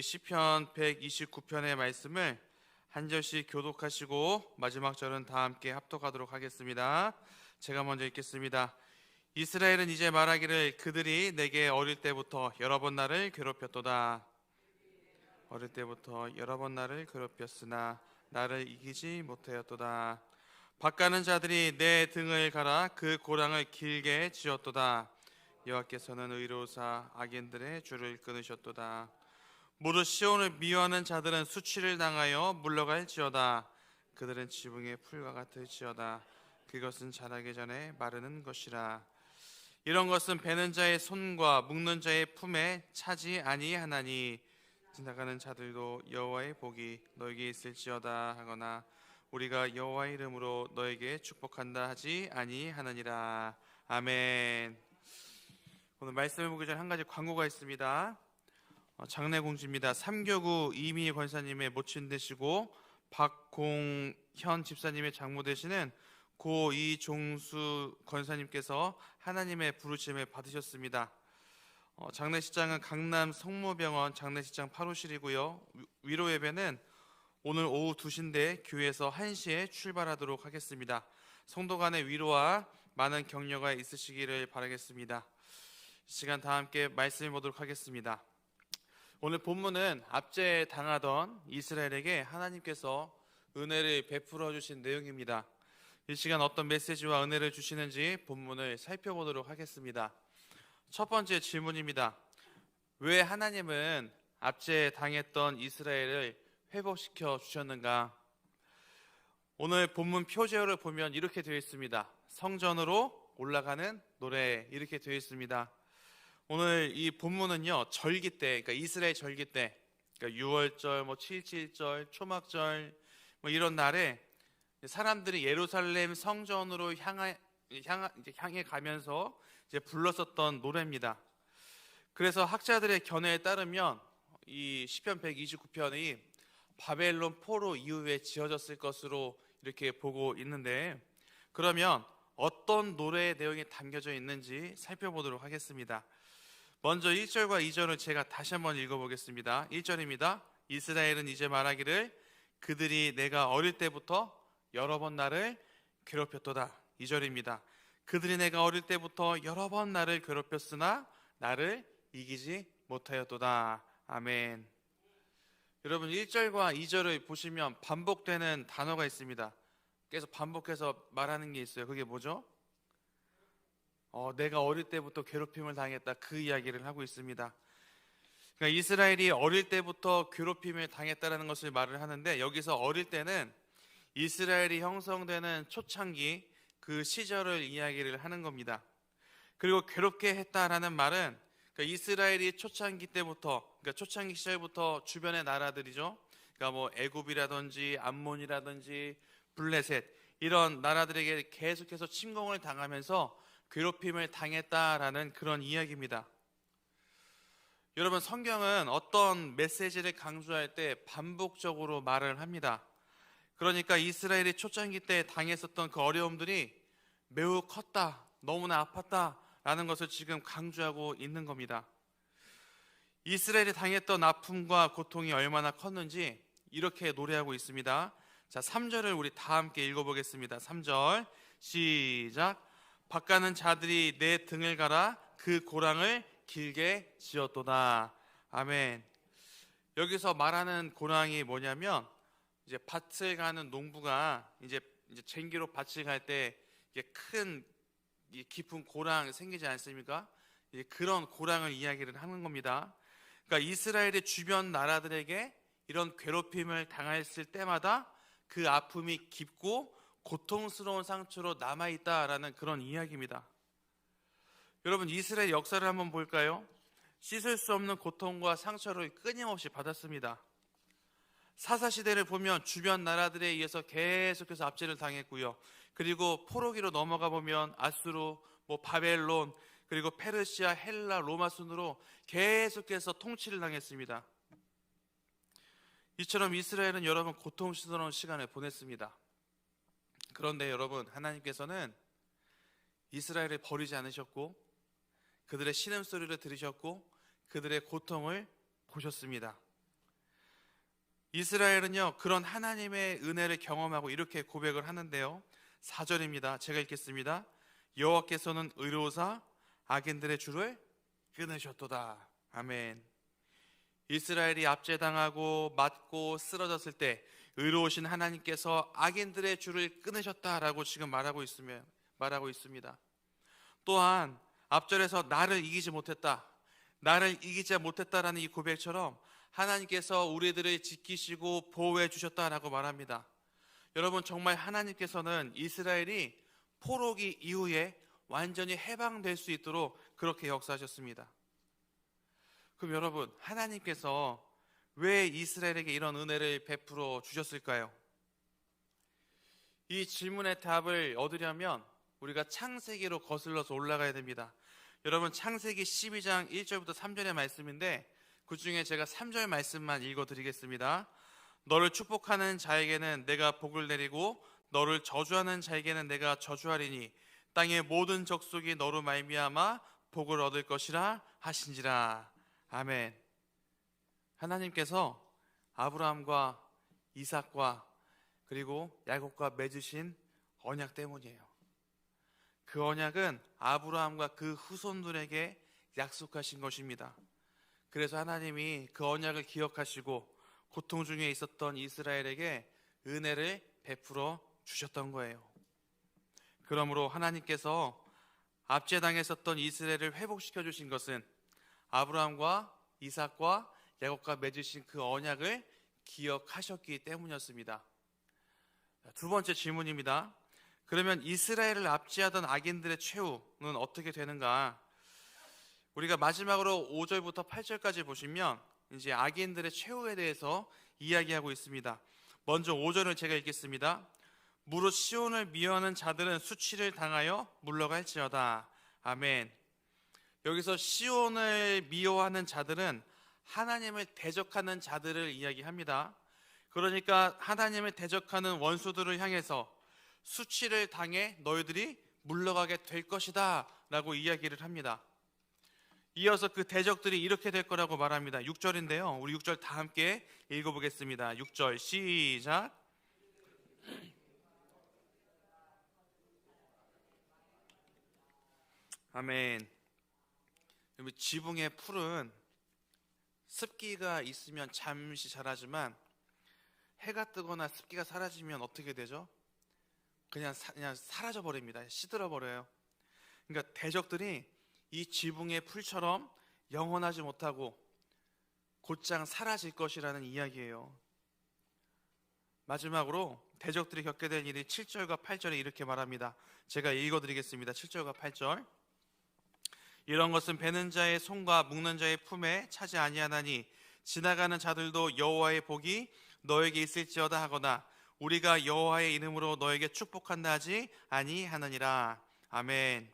시편 129편의 말씀을 한 절씩 교독하시고 마지막 절은 다 함께 합독하도록 하겠습니다. 제가 먼저 읽겠습니다. 이스라엘은 이제 말하기를 그들이 내게 어릴 때부터 여러 번 나를 괴롭혔도다. 어릴 때부터 여러 번 나를 괴롭혔으나 나를 이기지 못하였도다. 밭가는 자들이 내 등을 갈아 그 고랑을 길게 지었도다. 여호와께서는 의로우사 악인들의 줄을 끊으셨도다. 무릇 시온을 미워하는 자들은 수치를 당하여 물러갈지어다. 그들은 지붕의 풀과 같을지어다. 그것은 자라기 전에 마르는 것이라. 이런 것은 베는 자의 손과 묶는 자의 품에 차지 아니하나니 지나가는 자들도 여호와의 복이 너에게 있을지어다 하거나 우리가 여호와의 이름으로 너에게 축복한다 하지 아니하느니라. 아멘. 오늘 말씀을 보기 전에 한 가지 광고가 있습니다. 장례공지입니다. 삼교구 이미 권사님의 모친 되시고 박공현 집사님의 장모 되시는 고 이종수 권사님께서 하나님의 부르심을 받으셨습니다. 장례식장은 강남 성모병원 장례식장 8호실이고요. 위로 예배는 오늘 오후 2시인데 교회에서 1시에 출발하도록 하겠습니다. 성도 간의 위로와 많은 격려가 있으시기를 바라겠습니다. 시간 다 함께 말씀해 보도록 하겠습니다. 오늘 본문은 압제 당하던 이스라엘에게 하나님께서 은혜를 베풀어 주신 내용입니다. 이 시간 어떤 메시지와 은혜를 주시는지 본문을 살펴보도록 하겠습니다. 첫 번째 질문입니다. 왜 하나님은 압제 당했던 이스라엘을 회복시켜 주셨는가? 오늘 본문 표제어를 보면 이렇게 되어 있습니다. 성전으로 올라가는 노래, 이렇게 되어 있습니다. 오늘 이 본문은요, 절기 때, 그러니까 이스라엘 절기 때, 그러니까 6월절, 7.7절, 초막절, 이런 날에 사람들이 예루살렘 성전으로 향해 가면서 이제 불렀었던 노래입니다. 그래서 학자들의 견해에 따르면 이 시편 129편이 바벨론 포로 이후에 지어졌을 것으로 이렇게 보고 있는데, 그러면 어떤 노래의 내용이 담겨져 있는지 살펴보도록 하겠습니다. 먼저 1절과 2절을 제가 다시 한번 읽어보겠습니다. 1절입니다. 이스라엘은 이제 말하기를 그들이 내가 어릴 때부터 여러 번 나를 괴롭혔도다. 2절입니다. 그들이 내가 어릴 때부터 여러 번 나를 괴롭혔으나 나를 이기지 못하였도다. 아멘. 여러분 1절과 2절을 보시면 반복되는 단어가 있습니다. 계속 반복해서 말하는 게 있어요. 그게 뭐죠? 내가 어릴 때부터 괴롭힘을 당했다, 그 이야기를 하고 있습니다. 그러니까 이스라엘이 어릴 때부터 괴롭힘을 당했다는 것을 말을 하는데, 여기서 어릴 때는 이스라엘이 형성되는 초창기 그 시절을 이야기를 하는 겁니다. 그리고 괴롭게 했다라는 말은 그러니까 이스라엘이 초창기 때부터, 그러니까 초창기 시절부터 주변의 나라들이죠. 그러니까 뭐 애굽이라든지 암몬이라든지 블레셋, 이런 나라들에게 계속해서 침공을 당하면서 괴롭힘을 당했다라는 그런 이야기입니다. 여러분, 성경은 어떤 메시지를 강조할 때 반복적으로 말을 합니다. 그러니까 이스라엘이 초창기 때 당했었던 그 어려움들이 매우 컸다, 너무나 아팠다라는 것을 지금 강조하고 있는 겁니다. 이스라엘이 당했던 아픔과 고통이 얼마나 컸는지 이렇게 노래하고 있습니다. 자, 3절을 우리 다 함께 읽어보겠습니다. 3절 시작. 밭가는 자들이 내 등을 갈아 그 고랑을 길게 지었도다. 아멘. 여기서 말하는 고랑이 뭐냐면, 이제 밭을 가는 농부가 이제 쟁기로 밭을 갈 때 큰 깊은 고랑 생기지 않습니까? 그런 고랑을 이야기를 하는 겁니다. 그러니까 이스라엘의 주변 나라들에게 이런 괴롭힘을 당했을 때마다 그 아픔이 깊고 고통스러운 상처로 남아있다라는 그런 이야기입니다. 여러분, 이스라엘 역사를 한번 볼까요? 씻을 수 없는 고통과 상처를 끊임없이 받았습니다. 사사시대를 보면 주변 나라들에 의해서 계속해서 압제를 당했고요. 그리고 포로기로 넘어가 보면 아수르, 바벨론, 그리고 페르시아, 헬라, 로마 순으로 계속해서 통치를 당했습니다. 이처럼 이스라엘은 여러분 고통스러운 시간을 보냈습니다. 그런데 여러분, 하나님께서는 이스라엘을 버리지 않으셨고 그들의 신음소리를 들으셨고 그들의 고통을 보셨습니다. 이스라엘은요, 그런 하나님의 은혜를 경험하고 이렇게 고백을 하는데요. 4절입니다. 제가 읽겠습니다. 여호와께서는 의로우사 악인들의 줄을 끊으셨도다. 아멘. 이스라엘이 압제당하고 맞고 쓰러졌을 때 의로우신 하나님께서 악인들의 줄을 끊으셨다라고 지금 말하고 있습니다. 또한 앞절에서 나를 이기지 못했다, 나를 이기지 못했다라는 이 고백처럼 하나님께서 우리들을 지키시고 보호해 주셨다라고 말합니다. 여러분, 정말 하나님께서는 이스라엘이 포로기 이후에 완전히 해방될 수 있도록 그렇게 역사하셨습니다. 그럼 여러분, 하나님께서 왜 이스라엘에게 이런 은혜를 베풀어 주셨을까요? 이 질문의 답을 얻으려면 우리가 창세기로 거슬러서 올라가야 됩니다. 여러분, 창세기 12장 1절부터 3절의 말씀인데 그 중에 제가 3절 말씀만 읽어드리겠습니다. 너를 축복하는 자에게는 내가 복을 내리고 너를 저주하는 자에게는 내가 저주하리니 땅의 모든 족속이 너로 말미암아 복을 얻을 것이라 하신지라. 아멘. 하나님께서 아브라함과 이삭과 그리고 야곱과 맺으신 언약 때문이에요. 그 언약은 아브라함과 그 후손들에게 약속하신 것입니다. 그래서 하나님이 그 언약을 기억하시고 고통 중에 있었던 이스라엘에게 은혜를 베풀어 주셨던 거예요. 그러므로 하나님께서 압제당했었던 이스라엘을 회복시켜 주신 것은 아브라함과 이삭과 야곱과 맺으신 그 언약을 기억하셨기 때문이었습니다. 두 번째 질문입니다. 그러면 이스라엘을 압제하던 악인들의 최후는 어떻게 되는가? 우리가 마지막으로 5절부터 8절까지 보시면 이제 악인들의 최후에 대해서 이야기하고 있습니다. 먼저 5절을 제가 읽겠습니다. 무릇 시온을 미워하는 자들은 수치를 당하여 물러갈지어다. 아멘. 여기서 시온을 미워하는 자들은 하나님을 대적하는 자들을 이야기합니다. 그러니까 하나님을 대적하는 원수들을 향해서 수치를 당해 너희들이 물러가게 될 것이다 라고 이야기를 합니다. 이어서 그 대적들이 이렇게 될 거라고 말합니다. 6절인데요. 우리 6절 다 함께 읽어보겠습니다. 6절 시작. 아멘. 지붕의 풀은 습기가 있으면 잠시 자라지만 해가 뜨거나 습기가 사라지면 어떻게 되죠? 그냥 사라져 버립니다. 시들어 버려요. 그러니까 대적들이 이 지붕의 풀처럼 영원하지 못하고 곧장 사라질 것이라는 이야기예요. 마지막으로 대적들이 겪게 될 일이 7절과 8절에 이렇게 말합니다. 제가 읽어드리겠습니다. 7절과 8절. 이런 것은 베는 자의 손과 묶는 자의 품에 차지 아니하나니 지나가는 자들도 여호와의 복이 너에게 있을지어다 하거나 우리가 여호와의 이름으로 너에게 축복한다 하지 아니하느니라. 아멘.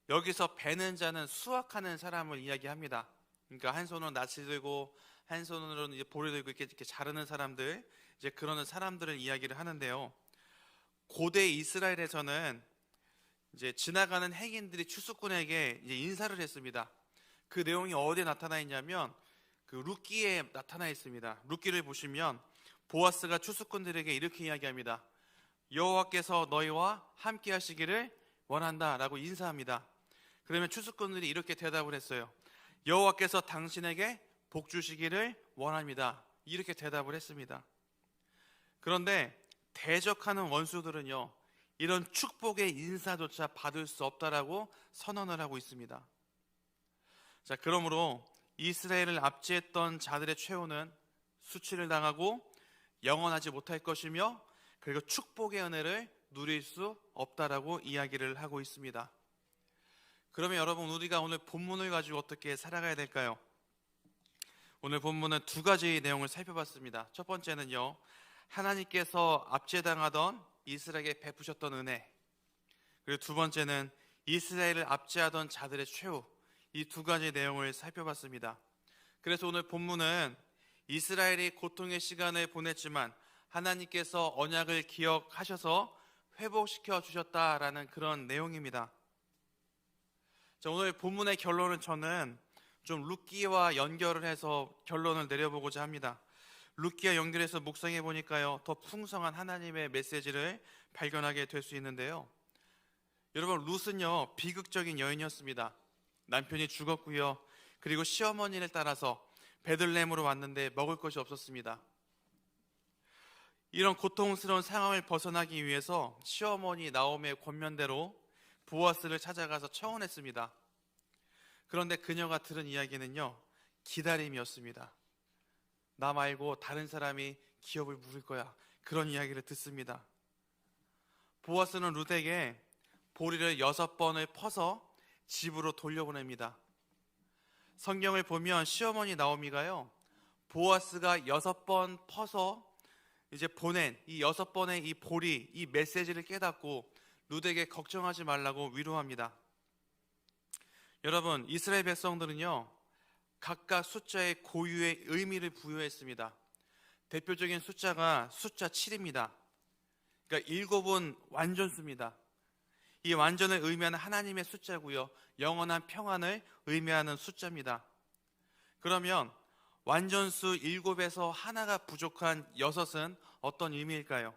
여기서 베는 자는 수확하는 사람을 이야기합니다. 그러니까 한 손으로 낫을 들고 한 손으로는 이제 볼을 들고 이렇게 자르는 사람들, 이제 그러는 사람들을 이야기를 하는데요. 고대 이스라엘에서는 이제 지나가는 행인들이 추수꾼에게 이제 인사를 했습니다. 그 내용이 어디에 나타나 있냐면 그 룻기에 나타나 있습니다. 룻기를 보시면 보아스가 추수꾼들에게 이렇게 이야기합니다. 여호와께서 너희와 함께 하시기를 원한다라고 인사합니다. 그러면 추수꾼들이 이렇게 대답을 했어요. 여호와께서 당신에게 복 주시기를 원합니다. 이렇게 대답을 했습니다. 그런데 대적하는 원수들은요, 이런 축복의 인사조차 받을 수 없다라고 선언을 하고 있습니다. 자, 그러므로 이스라엘을 압제했던 자들의 최후는 수치를 당하고 영원하지 못할 것이며 그리고 축복의 은혜를 누릴 수 없다라고 이야기를 하고 있습니다. 그러면 여러분, 우리가 오늘 본문을 가지고 어떻게 살아가야 될까요? 오늘 본문은 두 가지 내용을 살펴봤습니다. 첫 번째는요, 하나님께서 압제당하던 이스라엘에게 베푸셨던 은혜, 그리고 두 번째는 이스라엘을 압제하던 자들의 최후, 이 두 가지 내용을 살펴봤습니다. 그래서 오늘 본문은 이스라엘이 고통의 시간을 보냈지만 하나님께서 언약을 기억하셔서 회복시켜 주셨다라는 그런 내용입니다. 자, 오늘 본문의 결론은 저는 좀 룻기와 연결을 해서 결론을 내려보고자 합니다. 루키아 연결해서 묵상해 보니까요, 더 풍성한 하나님의 메시지를 발견하게 될 수 있는데요. 여러분, 룻은요 비극적인 여인이었습니다. 남편이 죽었고요, 그리고 시어머니를 따라서 베들레헴으로 왔는데 먹을 것이 없었습니다. 이런 고통스러운 상황을 벗어나기 위해서 시어머니 나오미의 권면대로 보아스를 찾아가서 청혼했습니다. 그런데 그녀가 들은 이야기는요, 기다림이었습니다. 나 말고 다른 사람이 기업을 물을 거야, 그런 이야기를 듣습니다. 보아스는 룻에게 보리를 6번을 퍼서 집으로 돌려보냅니다. 성경을 보면 시어머니 나오미가요, 보아스가 6번 퍼서 이제 보낸 이 6번의 이 보리, 이 메시지를 깨닫고 룻에게 걱정하지 말라고 위로합니다. 여러분, 이스라엘 백성들은요 각각 숫자의 고유의 의미를 부여했습니다. 대표적인 숫자가 숫자 7입니다. 그러니까 7은 완전수입니다. 이 완전을 의미하는 하나님의 숫자고요, 영원한 평안을 의미하는 숫자입니다. 그러면 완전수 7에서 하나가 부족한 6은 어떤 의미일까요?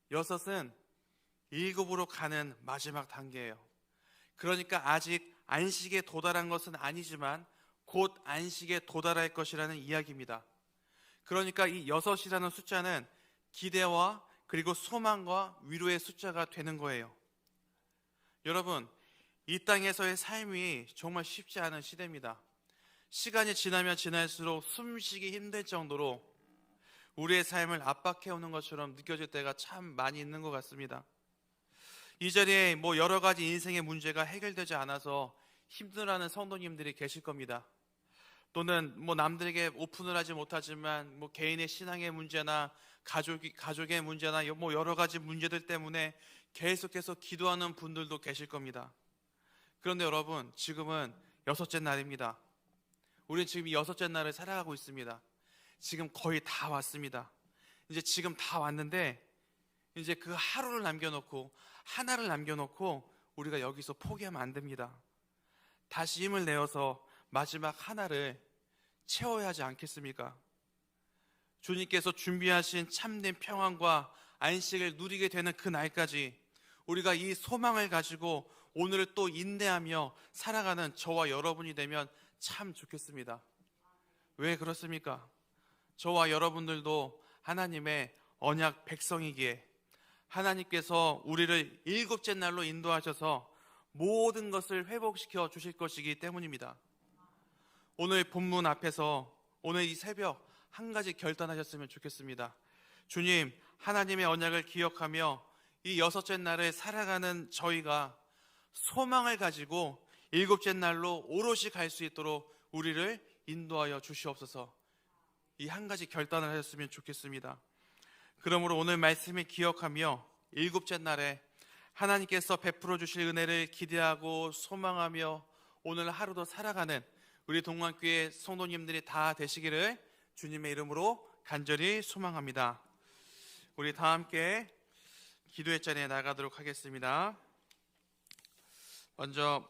6은 7으로 가는 마지막 단계예요. 그러니까 아직 안식에 도달한 것은 아니지만 곧 안식에 도달할 것이라는 이야기입니다. 그러니까 이 6이라는 숫자는 기대와 그리고 소망과 위로의 숫자가 되는 거예요. 여러분, 이 땅에서의 삶이 정말 쉽지 않은 시대입니다. 시간이 지나면 지날수록 숨쉬기 힘들 정도로 우리의 삶을 압박해오는 것처럼 느껴질 때가 참 많이 있는 것 같습니다. 이 자리에 여러 가지 인생의 문제가 해결되지 않아서 힘들어하는 성도님들이 계실 겁니다. 또는 남들에게 오픈을 하지 못하지만 개인의 신앙의 문제나 가족의 문제나 여러 가지 문제들 때문에 계속해서 기도하는 분들도 계실 겁니다. 그런데 여러분, 지금은 6째 날입니다. 우리는 지금 이 6째 날을 살아가고 있습니다. 지금 거의 다 왔습니다. 이제 지금 다 왔는데 이제 그 하루를 남겨놓고 하나를 남겨놓고 우리가 여기서 포기하면 안 됩니다. 다시 힘을 내어서 마지막 하나를 채워야 하지 않겠습니까? 주님께서 준비하신 참된 평안과 안식을 누리게 되는 그 날까지 우리가 이 소망을 가지고 오늘을 또 인내하며 살아가는 저와 여러분이 되면 참 좋겠습니다. 왜 그렇습니까? 저와 여러분들도 하나님의 언약 백성이기에 하나님께서 우리를 7째 날로 인도하셔서 모든 것을 회복시켜 주실 것이기 때문입니다. 오늘 본문 앞에서 오늘 이 새벽 한 가지 결단하셨으면 좋겠습니다. 주님, 하나님의 언약을 기억하며 이 6째 날을 살아가는 저희가 소망을 가지고 7째 날로 오롯이 갈 수 있도록 우리를 인도하여 주시옵소서. 이 한 가지 결단을 하셨으면 좋겠습니다. 그러므로 오늘 말씀을 기억하며 7째 날에 하나님께서 베풀어 주실 은혜를 기대하고 소망하며 오늘 하루도 살아가는 우리 동안교회 성도님들이 다 되시기를 주님의 이름으로 간절히 소망합니다. 우리 다 함께 기도의 자리에 나가도록 하겠습니다. 먼저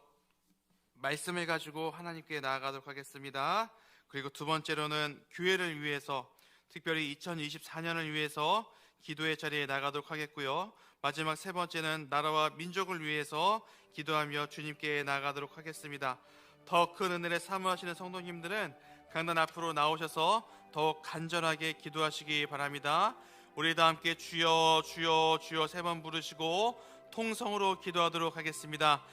말씀을 가지고 하나님께 나아가도록 하겠습니다. 그리고 두 번째로는 교회를 위해서, 특별히 2024년을 위해서 기도의 자리에 나가도록 하겠고요. 마지막 세 번째는 나라와 민족을 위해서 기도하며 주님께 나아가도록 하겠습니다. 더 큰 은혜를 사모하시는 성도님들은 강단 앞으로 나오셔서 더욱 간절하게 기도하시기 바랍니다. 우리 다 함께 주여 주여 주여 세 번 부르시고 통성으로 기도하도록 하겠습니다.